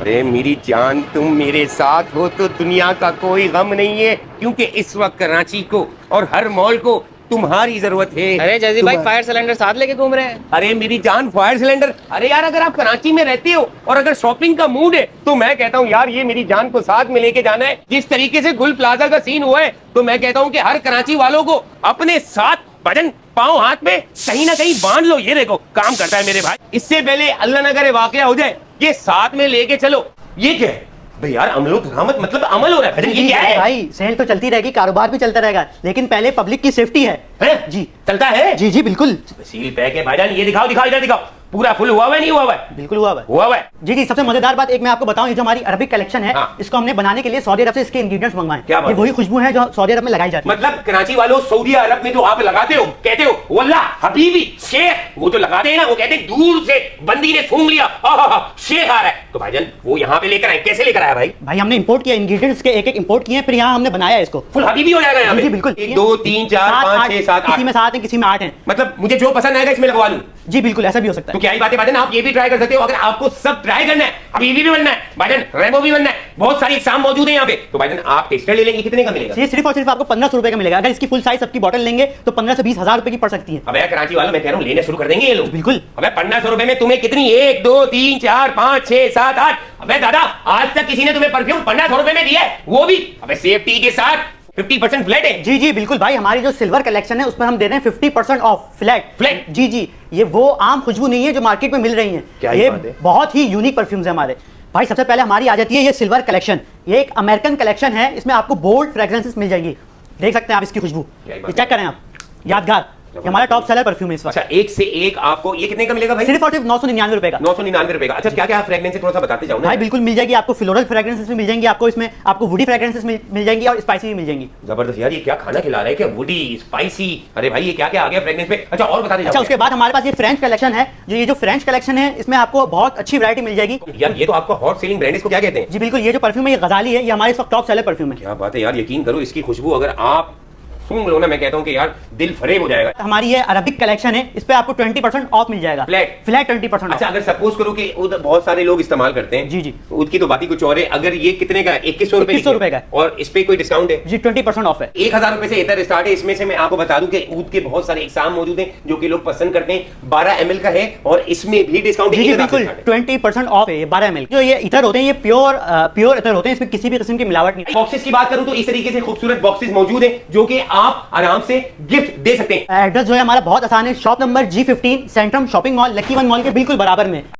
अरे मेरी जान, तुम मेरे साथ हो तो दुनिया का कोई गम नहीं है, क्योंकि इस वक्त कराची को और हर मॉल को तुम्हारी जरूरत है। अरे जैसी भाई फायर सिलेंडर साथ लेके घूम रहे हैं। अरे मेरी जान, फायर सिलेंडर? अरे यार, अगर आप कराची में रहते हो और अगर शॉपिंग का मूड है तो मैं कहता हूँ यार, ये मेरी जान को साथ में लेके जाना है। जिस तरीके से गुल प्लाजा का सीन हुआ है तो मैं कहता हूँ कि हर कराची वालों को अपने साथ भजन पाँव हाथ में कहीं ना कहीं बांध लो। ये देखो काम करता है मेरे भाई। इससे पहले अल्लाह न करे वाकया हो जाए, ये साथ में लेके चलो। ये क्या है भाई यार? अमलो रहमत मतलब अमल हो रहा है भजन, ये क्या है भाई? सेल तो चलती रहेगी, कारोबार भी चलता रहेगा, लेकिन पहले पब्लिक की सेफ्टी है। जी चलता है? जी जी बिल्कुल। सील पैक है भाईजान, ये दिखाओ दिखाओ, इधर दिखाओ। पूरा फुल हुआ हुआ है, नहीं हुआ हुआ है? बिल्कुल हुआ हुआ है। हुआ हुआ है। जी जी, सबसे मजेदार बात एक मैं आपको बताऊं, ये जो हमारी अरबिक कलेक्शन है, हाँ। इसको हमने बनाने के लिए सऊदी अरब से इसके इंग्रेडिएंट्स मंगवाए। क्या बात ये है? वही खुशबू है जो सऊदी अरब में लगाई जाती है। मतलब कराची वालों, सऊदी अरब में जो आप लगाते हो, कहते हो वल्लाह हबीबी शेख, वो जो लगाते हैं ना, वो कहते हैं दूर से बंदी ने सूंघ लिया, शेख आ रहा है। तो भाईजान वो यहाँ पे लेकर आए, कैसे लेकर आया भाई? भाई हमने इंपोर्ट किया, इंग्रेडिएंट्स के एक एक इंपोर्ट किए, फिर यहाँ हमने बनाया इसको। फुल हबीबी हो जाएगा यहाँ जी पे? बिल्कुल। 1 2 3 4 5 6 7 किसी में 7 है, किसी में 8 है। मतलब मुझे जो पसंद आएगा इसमें लगवा लूं? जी बिल्कुल, ऐसा भी हो सकता तो है। क्या ही बातें बातें ना, आप ये भी ट्राई कर सकते हो। अगर आपको सब ट्राई करना है, हबीबी भी बनना है, भाईजान रेमो भी बनना है, बहुत सारी एग्जाम मौजूद है यहाँ पे, तो भाईजान आप टेस्टर ले लेंगे, कितने का मिलेगा? ये सिर्फ और सिर्फ आपको 1500 रुपए का मिलेगा। अगर इसकी फुल साइज सबकी बॉटल लेंगे तो 15 से 20 हजार रुपए की पड़ सकती है। अब यार कराची वालों, मैं कह रहा हूँ लेने शुरू कर देंगे ये लोग। बिल्कुल। अबे 1500 रुपए में तुम्हें कितनी 1 2 3 4 5 6 7 8, अबे दादा आज तक किसी ने तुम्हें परफ्यूम 1500 रुपए में दिया है, वो भी अबे सेफ्टी के साथ 50% फ्लैट है। जी जी बिल्कुल भाई, हमारी जो सिल्वर कलेक्शन है उसमें हम दे रहे हैं 50% ऑफ फ्लैट। फ्लैट? जी जी, ये वो आम खुशबू नहीं है जो मार्केट में मिल रही है। क्या ही ये बात है। बहुत ही यूनिक परफ्यूम्स है हमारे भाई। सबसे पहले हमारी आ जाती है ये सिल्वर कलेक्शन। ये एक अमेरिकन कलेक्शन है, इसमें आपको बोल्ड फ्रेग्रेंसेस मिल जाएंगी। देख सकते हैं आप इसकी खुशबू, क्या ही ये बात चेक करें आप। यादगार, ये हमारा टॉप सेलर परफ्यूम है इस वक्त। अच्छा, एक से एक आपको ये कितने का मिलेगा भाई? सिर्फ और सिर्फ 999 रुपए का। 999 रुपए का। अच्छा, क्या क्या फ्रेग्रेंस है थोड़ा सा बताते जाओ ना भाई बिल्कुल मिल जाएगी आपको। फ्लोरल फ्रेग्रेंसेस भी मिल जाएंगी आपको, इसमें आपको वुडी फ्रेग्रेंसेस मिल जाएंगी और स्पाइसी भी मिल जाएंगी। जबरदस्त यार, ये क्या खाना खिला रहे हैं? क्या वुडी, स्पाइसी, अरे भाई ये क्या क्या आ गया फ्रेग्रेंस पे? अच्छा और बताते जाओ। अच्छा, उसके बाद हमारे पास ये फ्रेंच कलेक्शन है। ये जो फ्रेंच कलेक्शन है इसमें आपको बहुत अच्छी वैरायटी मिल जाएगी। यार ये तो आपका हॉट सेलिंग ब्रांड, इसको क्या कहते हैं? जी बिल्कुल, ये जो परफ्यूम है ये गजाली है, ये हमारे इस वक्त टॉप सेलर परफ्यूम है। क्या बात है यार, यकीन करो इसकी खुशबू अगर आप सूंघ लो ना, मैं कहता हूँ कि यार दिल फरेब हो जाएगा। हमारी ये अरबिक कलेक्शन है, इस पे आपको 20% ऑफ मिल जाएगा। फ्लैट? फ्लैट 20%। अच्छा, अगर सपोज करो कि उधर बहुत सारे लोग इस्तेमाल करते हैं। जी जी। तो उसकी तो बात ही कुछ और है। अगर ये कितने का है? 2100 रुपए 2100 रुपए का है। और इस पे कोई डिस्काउंट है? जी 20% ऑफ है। 1000 रुपए से इधर स्टार्ट है। इसमें से मैं आपको बता दूं कि ऊद के बहुत सारे एग्जाम मौजूद हैं जो कि लोग पसंद करते हैं। 12 ml का है और इसमें भी डिस्काउंट जी जी बिल्कुल 20% ऑफ है। ये 12 ml जो ये इतर होते हैं, ये प्योर इतर होते हैं, इसमें किसी भी किस्म की मिलावट नहीं। बॉक्सेस की बात करूं तो इस तरीके से खूबसूरत बॉक्सेस मौजूद हैं जो कि आप आराम से गिफ्ट दे सकते हैं। एड्रेस जो है हमारा बहुत आसान है। Shop number G15 Centrum shopping mall, lucky one mall के बिल्कुल बराबर में।